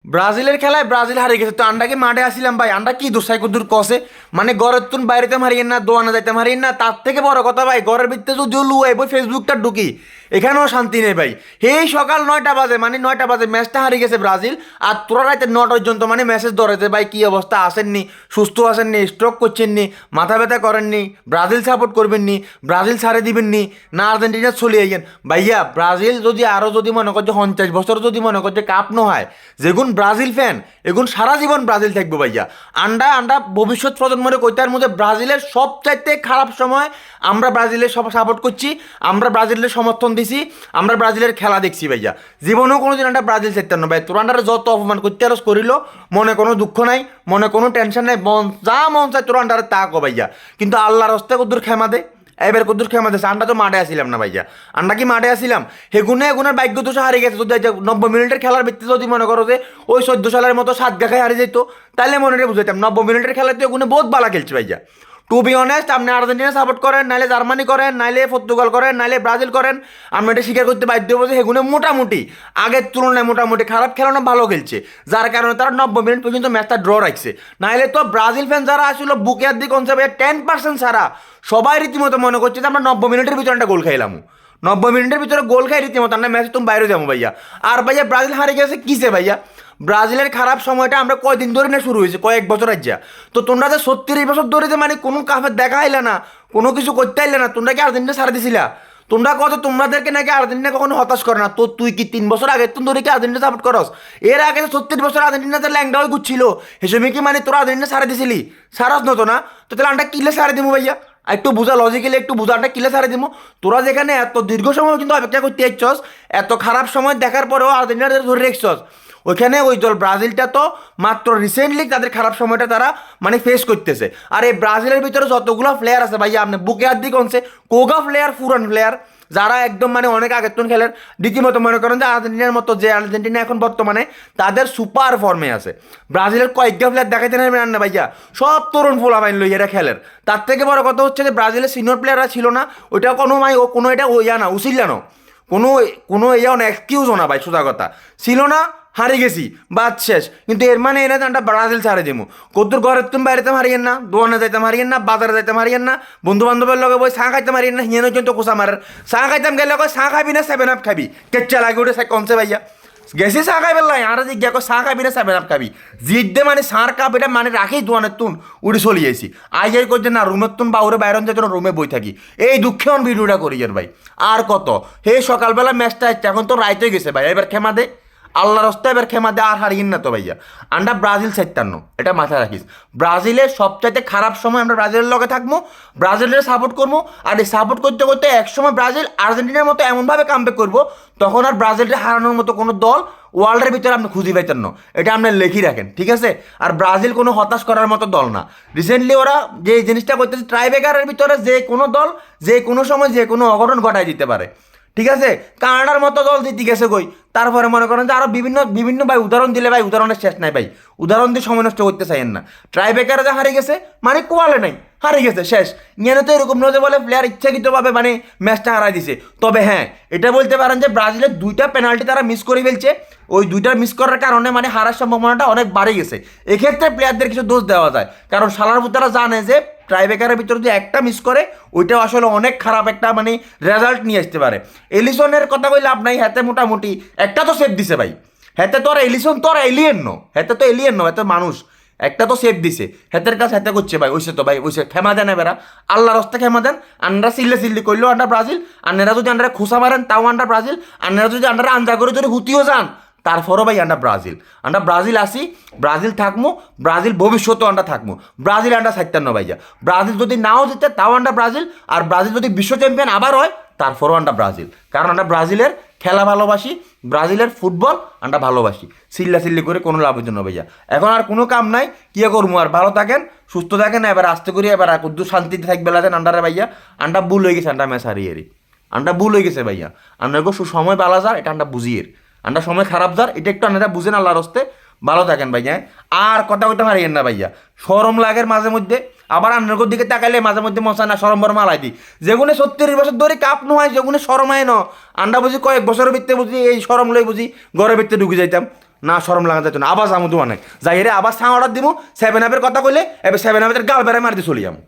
ব্রাজিলের খেলায় ব্রাজিল হারিয়ে গেছে, তো আন্ডা কি মাঠে আসিলাম ভাই, আন্ডা কি দোষাই কুদুর কষে, মানে ঘরের তুন বাইরেতে হারিয়েন না, দোয়ানা যাইতাম হারিয়েন না, তার থেকে বড় কথা ভাই ঘরের ভিতরে যদিও লুয়াই বই ফেসবুকটা ঢুকি, এখানেও শান্তি নেই ভাই। এই সকাল 9টা বাজে, মানে 9টা বাজে ম্যাচটা হারিয়ে গেছে ব্রাজিল, আর তোরা রাতে 9টা পর্যন্ত মানে মেসেজ ধরেছে ভাই কি অবস্থা, আসেননি, সুস্থ আসেননি, স্ট্রোক করছেননি, মাথা ব্যথা করেননি, ব্রাজিল সাপোর্ট করবেননি, ব্রাজিল ছাড়ে দিবেননি, না আর্জেন্টিনা চলে আইয়েন। ভাইয়া ব্রাজিল যদি আরও যদি মনে করছে 50 বছর যদি মনে করছে কাপ ন হয়, যেগুন ব্রাজিল ফ্যান এগুন সারা জীবন ব্রাজিল থাকবো ভাইয়া। আন্ডা আন্ডা ভবিষ্যৎ প্রজন্মের কইতার মধ্যে ব্রাজিলের সবচাইতে খারাপ সময় আমরা ব্রাজিলের সব সাপোর্ট করছি, আমরা ব্রাজিলের সমর্থন দিছি, আমরা ব্রাজিলের খেলা দেখছি ভাইয়া। জীবনেও কোনোদিন আন্ডা ব্রাজিল চাইতেন না ভাই, তোর আন্ডারে যত অপমান করতে আরস করিল, মনে কোনো দুঃখ নাই, মনে কোনো টেনশন নাই, মন যা মন চায় তোর আন্ডারে তা কো ভাইয়া। কিন্তু আল্লাহর হস্তে কদ্দুর ক্ষমা দে, এবার কদ্দুর ক্ষমা দেছে, আন্ডা তো মাঠে আসিলাম না ভাইয়া, আন্ডা কি মাঠে আসিলাম, হেগুনে এগুনের ভাগ্য দোষ হারিয়ে গেছে। যদি 90 মিনিটের খেলার ভিত্তিতে যদি মনে করো যে ওই 14 সালের মতো 7 গাখায় হারিয়ে যেত, তাহলে মনে রে বুঝাইতাম 90 মিনিটের খেলাতে ওগুনে বহুত ভালো খেলছে ভাইয়া। টু বি অনেস্ট, আপনি আর্জেন্টিনা সাপোর্ট করেন, নাইলে জার্মানি করেন, নাইলে পর্তুগাল করেন, নাইলে ব্রাজিল করেন, আমি এটা স্বীকার করতে বাধ্য হবো যে সেগুলো মোটামুটি আগের তুলনায় মোটামুটি খারাপ খেলো না, ভালো খেলছে, যার কারণে তারা 90 মিনিট পর্যন্ত ম্যাচটা ড্র রাখছে। নাইলে তো ব্রাজিল ফ্যান যারা আসলে বুকে আর দিক কনসেপ্ট 10% ছাড়া সবাই রীতিমতো মনে করছে যে আমরা 90 মিনিটের ভিতরে একটা গোল খাইলাম, 90 মিনিটের ভিতরে গোল খাই রীতিমতো আমরা ম্যাচ তুমি বাইরে যাবো ভাইয়া। আর ভাইয়া ব্রাজিল হারিয়ে গেছে কিসে ভাইয়া, ব্রাজিলের খারাপ সময়টা আমরা কয়দিন ধরে না শুরু হয়েছে, কয়েক বছর আজ্জা। তো তোমরা যে 36 বছর ধরে যে মানে কোনো কাফের দেখা আইলে না, কোনো কিছু করতে আইলে না, তোমরা কি আর্জেন্টিনা ছাড়া দিছিলা? তোমরা কত তোমাদেরকে নাকি আর্জেন্টিনা কখনো হতাশ করে না, তো তুই কি 3 বছর আগে তুমি ধরে কি আর্জেন্টিনা সাপোর্ট করস? এর আগে 36 বছর আর্জেন্টিনাতে ল্যাংডা হয়ে ঘুরছিল, হিসেবে কি মানে তোরা আর্জেন্টিনা ছাড়া দিছিলি? সারাস নতো না, তো তাহলে আন্টা কিলে ছাড়া দিব ভাইয়া, একটু বুঝা লজিক্যালি একটু বুঝাটা কিলে ছাড়ে দিব। তোরা যেখানে এত দীর্ঘ সময় কিন্তু অপেক্ষা করতে চাইছস, এত খারাপ সময় দেখার পরেও আর্জেন্টিনা ধরে রেখছস, ওইখানে ওই দল ব্রাজিলটা তো মাত্র রিসেন্টলি তাদের খারাপ সময়টা তারা মানে ফেস করতেছে। আর এই ব্রাজিলের ভিতরে যতগুলো প্লেয়ার আছে ভাইয়া, আপনি বুকে আর দিক অনছে কোগা প্লেয়ার, পুরান প্লেয়ার যারা একদম মানে অনেক আগের তুন খেলেন, রীতিমতো মনে করেন যে আর্জেন্টিনার মতো, যে আর্জেন্টিনা এখন বর্তমানে তাদের সুপার ফর্মে আছে। ব্রাজিলের কয়েকটা প্লেয়ার দেখাইতে নেবেন না ভাইয়া, সব তরুণ ফোলাবাইন লই এরা খেলের। তার থেকে বড় কথা হচ্ছে যে ব্রাজিলের সিনিয়র প্লেয়াররা ছিল না, ওইটা কোনো ও কোনো এটা ওইয়া না উচিল্লা না, কোনো কোনো ইয়া না এক্সকিউজও না ভাই, সোজা কথা ছিল না, হারিয়ে গেছি বাদ শেষ। কিন্তু এর মানে এনে আমরা ব্রাজিল ছাড়ে দিমু, কদ্দুর ঘরের তুমি বাইরেতে হারিয়েন না, দোকানে যাইতে হারিয়েন না, বাজারে যাইতে হারিয়েন না, বন্ধু বান্ধবের লগে বই চা খাইতে হারিয়েন না, হিয়ানো কিন্তু কোসা মারের চা খাইতাম গেলে কয় চা খাবি না 7 আপ খাবি, কেচ্চা লাগে উঠে কনসে ভাইয়া গেছি চা খাই পেলাই, আর জিজ্ঞা কয় চা খাবি না 7 আপ খাবি, জিদ্দে মানে সার কাপ এটা মানে রাখি দোয়ানের তুন উড়ে চলে যাইছি, আই করছে না রুমের তুন বা ওরে বাইরে যাই রুমে বই থাকি, এই দুঃখে অন ভিডিওটা করি এর ভাই। আর কত হে সকালবেলা ম্যাচটা হচ্ছে, এখন তো রাইতে গেছে ভাই, এবার খেমা দে, আল্লাহর রাস্তায় এবার খেমা দে, আর হারিয়ে না তো ভাইয়া। আমরা ব্রাজিল 57, এটা মাথায় রাখিস, ব্রাজিলের সবচাইতে খারাপ সময় আমরা ব্রাজিলের লগে থাকবো, ব্রাজিলের সাপোর্ট করবো, আর এই সাপোর্ট করতে করতে একসময় ব্রাজিল আর্জেন্টিনার মতো এমনভাবে কামব্যাক করবো, তখন আর ব্রাজিলকে হারানোর মতো কোনো দল ওয়ার্ল্ডের ভিতরে আপনি খুঁজে পাইতেন না, এটা আপনি লেখি রাখেন ঠিক আছে। আর ব্রাজিল কোনো হতাশ করার মতো দল না, রিসেন্টলি ওরা যে জিনিসটা করতেছে ট্রাইবেকারের ভিতরে যে কোনো দল যে কোনো সময় যে কোনো অঘটন ঘটাই দিতে পারে, ঠিক আছে। কানাডার মতো দল জিতে গেছে কই, তারপরে মনে করেন যে আরো বিভিন্ন বিভিন্ন ভাই উদাহরণ দিলে ভাই উদাহরণের শেষ নাই ভাই, উদাহরণ দিয়ে সময় নষ্ট করতে চাইেন না। ট্রাইবেকারে যা হারিয়ে গেছে মানে কোয়ালে নাই, হারিয়ে গেছে শেষ, নিয়ে তো এরকম নয় যে বলে প্লেয়ার ইচ্ছাকৃতভাবে মানে ম্যাচটা হারাই দিছে। তবে হ্যাঁ এটা বলতে পারেন যে ব্রাজিলের 2টা পেনাল্টি তারা মিস করে ফেলছে, ওই 2টা মিস করার কারণে মানে হারার সম্ভাবনাটা অনেক বাড়ে গেছে। এক্ষেত্রে প্লেয়ারদের কিছু দোষ দেওয়া যায়, কারণ সালার তারা জানে যে ট্রাইবেকারের ভিতরে যদি একটা মিস করে ওইটাও আসলে অনেক খারাপ একটা মানে রেজাল্ট নিয়ে আসতে পারে। এলিসনের কথা কইলে আপনার হাতে মোটামুটি একটা তো সেভ দিছে ভাই, হাতে তো আর এলিসন তো আর এলিয়েন নো, হাতে তো এলিয়েন নো, হাতে মানুষ একটা তো সেভ দিছে, হাতের কাছে হাতে করছে ভাই, ওইসে তো ভাই ওইসে ক্ষমা দেন এবার, আল্লাহর রাস্তা ক্ষমা দেন। আন্ডা চিল্লি করলেও আন্ডা ব্রাজিল, আন্নারা যদি আন্ডারা খোসা মারেন তাও আন্ডা ব্রাজিল, আন্নারা যদি আন্ডারা আঞ্জা করে যদি হুতিও যান তারপরও ভাই আমরা ব্রাজিল আসি, ব্রাজিল থাকবো, ব্রাজিল ভবিষ্যতেও আমরা থাকবো, ব্রাজিল আন্ডা 57 ভাইয়া। ব্রাজিল যদি নাও জিতে তাও আন্ডা ব্রাজিল, আর ব্রাজিল যদি বিশ্ব চ্যাম্পিয়ন আবার হয় তারপরও আন্ডা ব্রাজিল, কারণ আমরা ব্রাজিলের খেলা ভালোবাসি, ব্রাজিলের ফুটবল আমরা ভালোবাসি, চিল্লি করে কোনো লাভের জন্য ভাইয়া। এখন আর কোনো কাম নাই, কি করবো আর, ভালো থাকেন সুস্থ থাকেন, এবার আস্তে করি এবার কুদ্দু শান্তিতে থাকবে লাদেন আন্ডারে ভাইয়া। আন্ডা ভুল হয়ে গেছে, আন্ডা ম্যাচ হারিয়ে আন্ডা ভুল হয়ে গেছে ভাইয়া, আন্ডা সময় বালা যার এটা আন্ডা বুঝিয়ে, আন্ডা সময় খারাপ যার এটা একটু আন্ডারা বুঝেন আল্লাহর হস্তে, ভালো থাকেন ভাইয়া। আর কথা কইতে হারিয়েন না ভাইয়া, সরম লাগের মাঝে মধ্যে, আবার আন্নার দিকে তাকাইলে মাঝে মধ্যে মশা না সরম বরম আলাই দিই, যেগুলো 36 বছর ধরে কাপ নয়, যেগুলো সরম হয় ন, আন্ডা বুঝি কয়েক বছরের ভিত্তে বুঝি এই সরম লই বুঝি ঘরের ভিত্তে ঢুকে যাইতাম, না শরম লাগা যেত না, আবার যাবো দোকানে যাই রে, আবার চা অর্ডার দিব, 7 আপের কথা কইলে এবার 7 আপের গাল বেড়ায় মারি দিয়ে চলি যাবো।